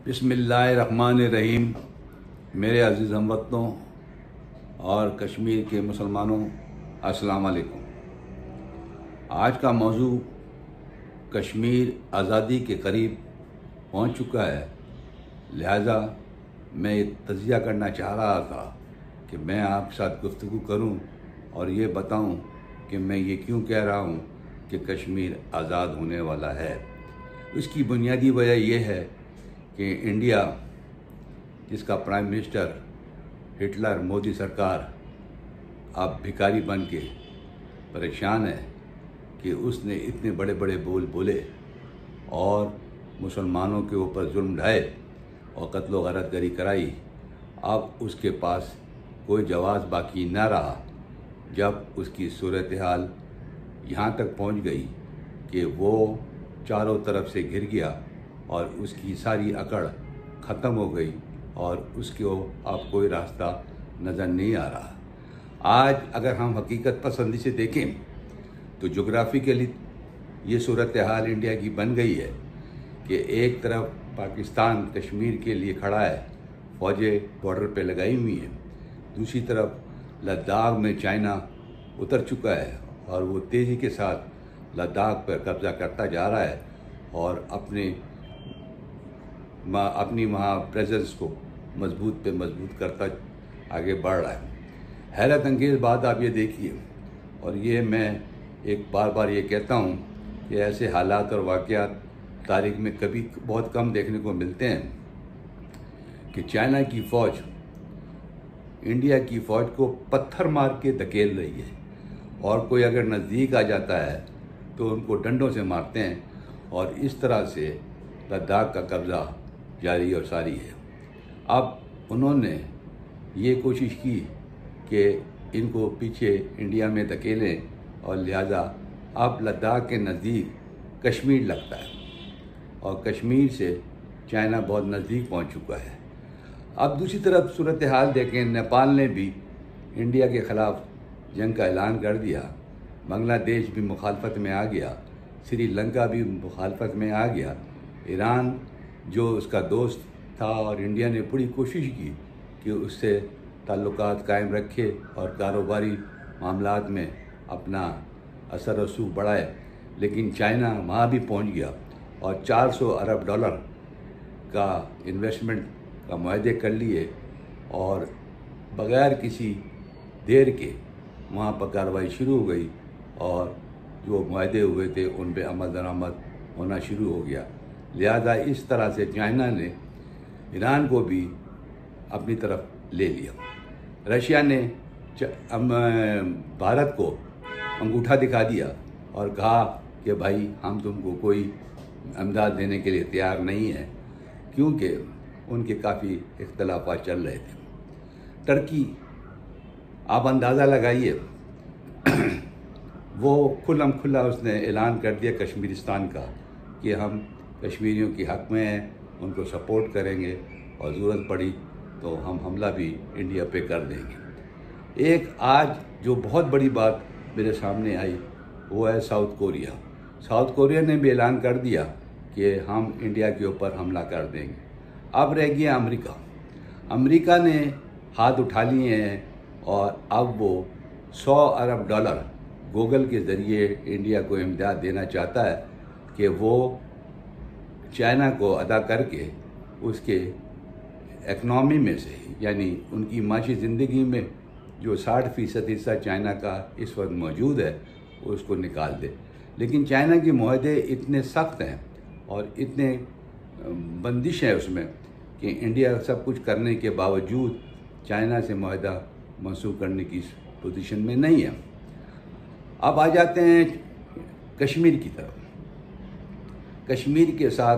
बिस्मिल्लाहिर्रहमानिर्रहीम। मेरे अज़ीज़ हमवतनों और कश्मीर के मुसलमानों, अस्सलाम वालेकुम। आज का मौजू कश्मीर आज़ादी के करीब पहुंच चुका है, लिहाजा मैं ये तज़किया करना चाह रहा था कि मैं आपके साथ गुफ्तगू करूं और ये बताऊं कि मैं ये क्यों कह रहा हूं कि कश्मीर आज़ाद होने वाला है। इसकी बुनियादी वजह यह है कि इंडिया, जिसका प्राइम मिनिस्टर हिटलर मोदी सरकार अब भिखारी बन के परेशान है कि उसने इतने बड़े बड़े बोल बोले और मुसलमानों के ऊपर जुल्म ढाए और कत्ल व गारतगरी कराई। अब उसके पास कोई जवाब बाकी न रहा जब उसकी सूरत हाल यहाँ तक पहुँच गई कि वो चारों तरफ से घिर गया और उसकी सारी अकड़ ख़त्म हो गई और उसको अब कोई रास्ता नज़र नहीं आ रहा। आज अगर हम हकीकत पसंदी से देखें तो जोग्राफिकली ये सूरत हाल इंडिया की बन गई है कि एक तरफ पाकिस्तान कश्मीर के लिए खड़ा है, फ़ौजें बॉर्डर पे लगाई हुई हैं, दूसरी तरफ लद्दाख में चाइना उतर चुका है और वो तेज़ी के साथ लद्दाख पर कब्ज़ा करता जा रहा है और अपनी वहाँ प्रेजेंस को मजबूत पे मजबूत करता आगे बढ़ रहा है। हैरत अंगेज़ बात आप ये देखिए, और ये मैं एक बार बार ये कहता हूँ कि ऐसे हालात और वाक़यात तारीख़ में कभी बहुत कम देखने को मिलते हैं कि चाइना की फ़ौज इंडिया की फ़ौज को पत्थर मार के धकेल रही है और कोई अगर नज़दीक आ जाता है तो उनको डंडों से मारते हैं और इस तरह से लद्दाख का कब्ज़ा जारी और सारी है। अब उन्होंने ये कोशिश की कि इनको पीछे इंडिया में धकेलें और लिहाजा अब लद्दाख के नज़दीक कश्मीर लगता है और कश्मीर से चाइना बहुत नज़दीक पहुंच चुका है। अब दूसरी तरफ सूरत हाल देखें, नेपाल ने भी इंडिया के ख़िलाफ़ जंग का ऐलान कर दिया, बांग्लादेश भी मुखालफत में आ गया, श्रीलंका भी मुखालफत में आ गया, ईरान जो उसका दोस्त था और इंडिया ने पूरी कोशिश की कि उससे ताल्लुकात कायम रखे और कारोबारी मामलात में अपना असर रसूख बढ़ाए, लेकिन चाइना वहाँ भी पहुँच गया और 400 अरब डॉलर का इन्वेस्टमेंट का मुआहदे कर लिए और बग़ैर किसी देर के वहाँ पर कार्रवाई शुरू हो गई और जो मुआहदे हुए थे उन पर अमल दरामद होना शुरू हो गया। लिहाजा इस तरह से चाइना ने ईरान को भी अपनी तरफ ले लिया। रशिया ने भारत को अंगूठा दिखा दिया और कहा कि भाई हम तुमको कोई इमदाद देने के लिए तैयार नहीं है, क्योंकि उनके काफ़ी इख्तलाफात चल रहे थे। टर्की, आप अंदाज़ा लगाइए, वो खुल्लम खुल्ला उसने ऐलान कर दिया कश्मीरिस्तान का कि हम कश्मीरियों के हक़ में हैं, उनको सपोर्ट करेंगे और ज़रूरत पड़ी तो हम हमला भी इंडिया पे कर देंगे। एक आज जो बहुत बड़ी बात मेरे सामने आई वो है साउथ कोरिया। साउथ कोरिया ने भी ऐलान कर दिया कि हम इंडिया के ऊपर हमला कर देंगे। अब रह गया अमेरिका। अमेरिका ने हाथ उठा लिए हैं और अब वो 100 अरब डॉलर गूगल के ज़रिए इंडिया को इमदाद देना चाहता है कि वो चाइना को अदा करके उसके इकनॉमी में से, यानी उनकी माशी ज़िंदगी में जो 60% हिस्सा चाइना का इस वक्त मौजूद है, उसको निकाल दे। लेकिन चाइना के मुआहदे इतने सख्त हैं और इतने बंदिश है उसमें कि इंडिया सब कुछ करने के बावजूद चाइना से मुआहदा मंसूख करने की पोजीशन में नहीं है। अब आ जाते हैं कश्मीर की तरफ। कश्मीर के साथ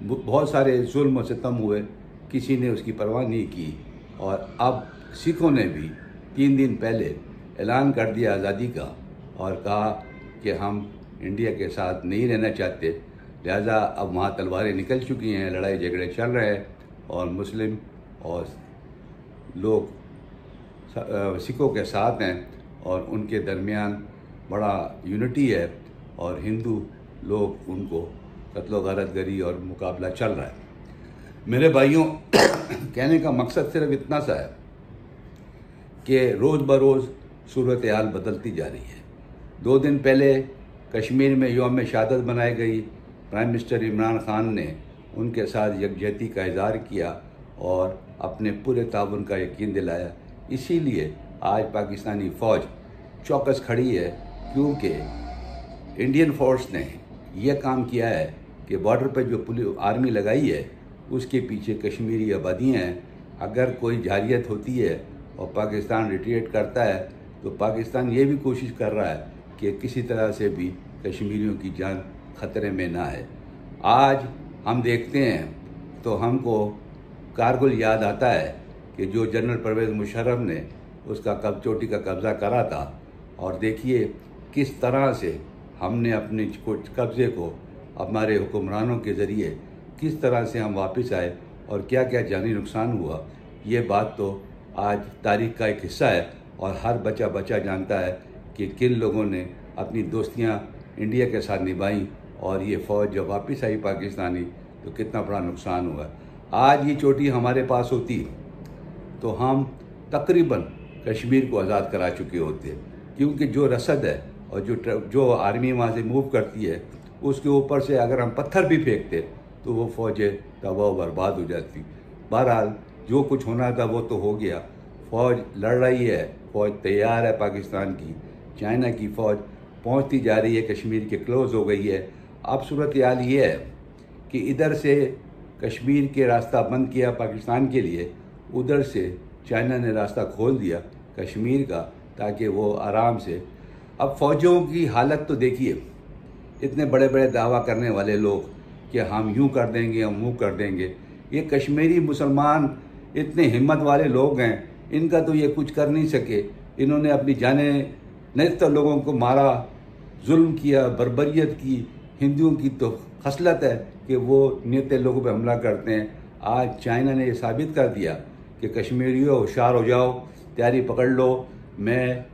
बहुत सारे जुल्म और सितम हुए, किसी ने उसकी परवाह नहीं की और अब सिखों ने भी 3 दिन पहले ऐलान कर दिया आज़ादी का और कहा कि हम इंडिया के साथ नहीं रहना चाहते। लिहाजा अब वहाँ तलवारें निकल चुकी हैं, लड़ाई झगड़े चल रहे हैं और मुस्लिम और लोग सिखों के साथ हैं और उनके दरमियान बड़ा यूनिटी है और हिंदू लोग उनको कत्लो गारतगरी और मुकाबला चल रहा है। मेरे भाइयों, कहने का मकसद सिर्फ इतना सा है कि रोज़ बरोज़ सूरत हाल बदलती जा रही है। 2 दिन पहले कश्मीर में यौम शहादत मनाई गई। प्राइम मिनिस्टर इमरान खान ने उनके साथ यकजहती का इज़हार किया और अपने पूरे ताउन का यकीन दिलाया। इसीलिए आज पाकिस्तानी फ़ौज चौकस खड़ी है, क्योंकि इंडियन फोर्स ने यह काम किया है कि बॉर्डर पर जो पुलिस आर्मी लगाई है उसके पीछे कश्मीरी आबादियाँ हैं। अगर कोई जारियत होती है और पाकिस्तान रिट्रीट करता है तो पाकिस्तान ये भी कोशिश कर रहा है कि किसी तरह से भी कश्मीरियों की जान ख़तरे में ना है। आज हम देखते हैं तो हमको कारगिल याद आता है कि जो जनरल परवेज़ मुशर्रफ ने उसका चोटी का कब्ज़ा करा था, और देखिए किस तरह से हमने अपने कब्ज़े को हमारे हुक्मरानों के ज़रिए किस तरह से हम वापस आए और क्या क्या जानी नुकसान हुआ। ये बात तो आज तारीख़ का एक हिस्सा है और हर बच्चा जानता है कि किन लोगों ने अपनी दोस्तियां इंडिया के साथ निभाई और ये फ़ौज जब वापस आई पाकिस्तानी तो कितना बड़ा नुकसान हुआ। आज ये चोटी हमारे पास होती तो हम तकरीबन कश्मीर को आज़ाद करा चुके होते, क्योंकि जो रसद है और जो आर्मी वहाँ से मूव करती है उसके ऊपर से अगर हम पत्थर भी फेंकते तो वो फ़ौजें तबाह बर्बाद हो जाती। बहरहाल जो कुछ होना था वो तो हो गया। फ़ौज लड़ रही है, फ़ौज तैयार है पाकिस्तान की। चाइना की फ़ौज पहुंचती जा रही है, कश्मीर के क्लोज़ हो गई है। अब सूरत हाल ये है कि इधर से कश्मीर के रास्ता बंद किया पाकिस्तान के लिए, उधर से चाइना ने रास्ता खोल दिया कश्मीर का, ताकि वो आराम से। अब फ़ौजों की हालत तो देखिए, इतने बड़े बड़े दावा करने वाले लोग कि हम यूँ कर देंगे, हम वो कर देंगे। ये कश्मीरी मुसलमान इतने हिम्मत वाले लोग हैं, इनका तो ये कुछ कर नहीं सके। इन्होंने अपनी जानें नेता लोगों को मारा, जुल्म किया, बर्बरियत की। हिंदुओं की तो खसलत है कि वो नेते लोगों पे हमला करते हैं। आज चाइना ने ये साबित कर दिया कि कश्मीरियों होशियार हो जाओ, तैयारी पकड़ लो। मैं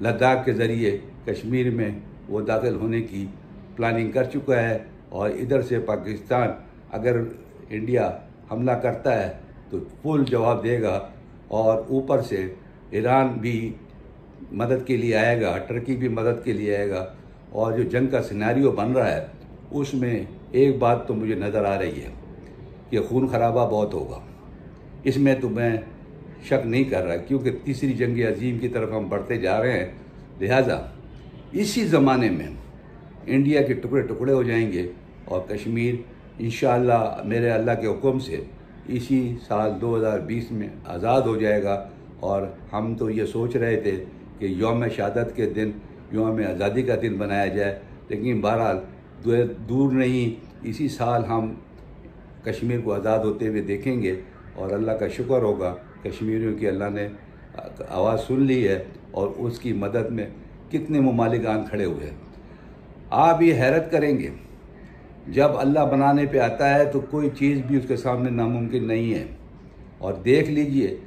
लद्दाख के ज़रिए कश्मीर में वो दाखिल होने की प्लानिंग कर चुका है, और इधर से पाकिस्तान अगर इंडिया हमला करता है तो फुल जवाब देगा, और ऊपर से ईरान भी मदद के लिए आएगा, टर्की भी मदद के लिए आएगा। और जो जंग का सिनेरियो बन रहा है उसमें एक बात तो मुझे नज़र आ रही है कि खून खराबा बहुत होगा। इसमें तो मैं शक नहीं कर रहा, क्योंकि तीसरी जंग अजीम की तरफ हम बढ़ते जा रहे हैं। लिहाजा इसी ज़माने में इंडिया के टुकड़े टुकड़े हो जाएंगे और कश्मीर इंशाअल्लाह मेरे अल्लाह के हुक्म से इसी साल 2020 में आज़ाद हो जाएगा। और हम तो ये सोच रहे थे कि यौम शहादत के दिन यौम आज़ादी का दिन बनाया जाए, लेकिन बहरहाल दूर नहीं, इसी साल हम कश्मीर को आज़ाद होते हुए देखेंगे। और अल्लाह का शुक्र होगा, कश्मीरियों की अल्लाह ने आवाज़ सुन ली है और उसकी मदद में कितने मुमालिकान खड़े हुए हैं। आप ये हैरत करेंगे, जब अल्लाह बनाने पे आता है तो कोई चीज़ भी उसके सामने नामुमकिन नहीं है। और देख लीजिए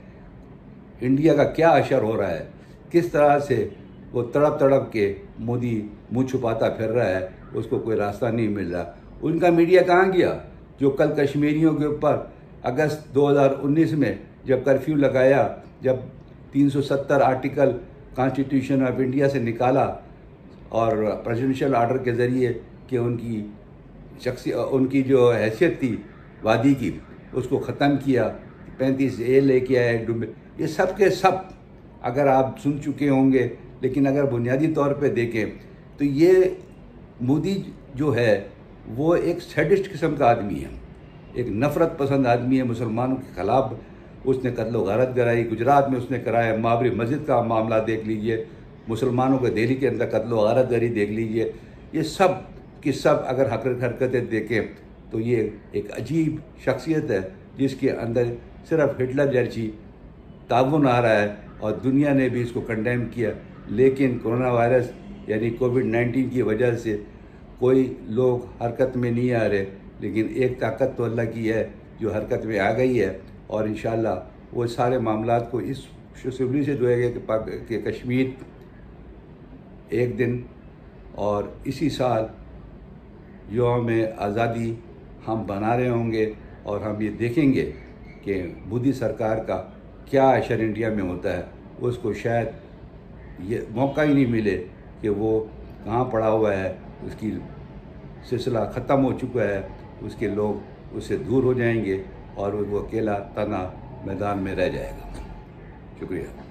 इंडिया का क्या असर हो रहा है, किस तरह से वो तड़प के मोदी मुँह छुपाता फिर रहा है, उसको कोई रास्ता नहीं मिल रहा। उनका मीडिया कहाँ गया जो कल कश्मीरियों के ऊपर अगस्त 2019 में जब कर्फ्यू लगाया, जब 370 आर्टिकल कॉन्स्टिट्यूशन ऑफ इंडिया से निकाला और प्रेसिडेंशियल ऑर्डर के ज़रिए कि उनकी जो हैसियत थी वादी की उसको ख़त्म किया, 35A लेके आए डुबे। ये सब के सब अगर आप सुन चुके होंगे, लेकिन अगर बुनियादी तौर पे देखें तो ये मोदी जो है वो एक सैडिस्ट किस्म का आदमी है, एक नफ़रत पसंद आदमी है। मुसलमानों के ख़िलाफ़ उसने कत्ल गारत कराई, गुजरात में उसने कराया। बाबरी मस्जिद का मामला देख लीजिए, मुसलमानों के दिल्ली के अंदर कत्ल गारत गरी देख लीजिए। ये सब की सब अगर हरकतें देखें तो ये एक अजीब शख्सियत है जिसके अंदर सिर्फ हिटलर जैसी ताउन आ रहा है, और दुनिया ने भी इसको कंडेम किया। लेकिन कोरोना वायरस यानी कोविड-19 की वजह से कोई लोग हरकत में नहीं आ रहे, लेकिन एक ताकत तो अल्लाह की है जो हरकत में आ गई है। और इंशाअल्लाह वो सारे मामलात को इस शुसुबली से धोएगा कि कश्मीर एक दिन और इसी साल यौम आज़ादी हम बना रहे होंगे और हम ये देखेंगे कि मोदी सरकार का क्या असर इंडिया में होता है। उसको शायद ये मौका ही नहीं मिले कि वो कहाँ पड़ा हुआ है, उसकी सिलसिला ख़त्म हो चुका है, उसके लोग उससे दूर हो जाएंगे और वो अकेला तना मैदान में रह जाएगा। शुक्रिया।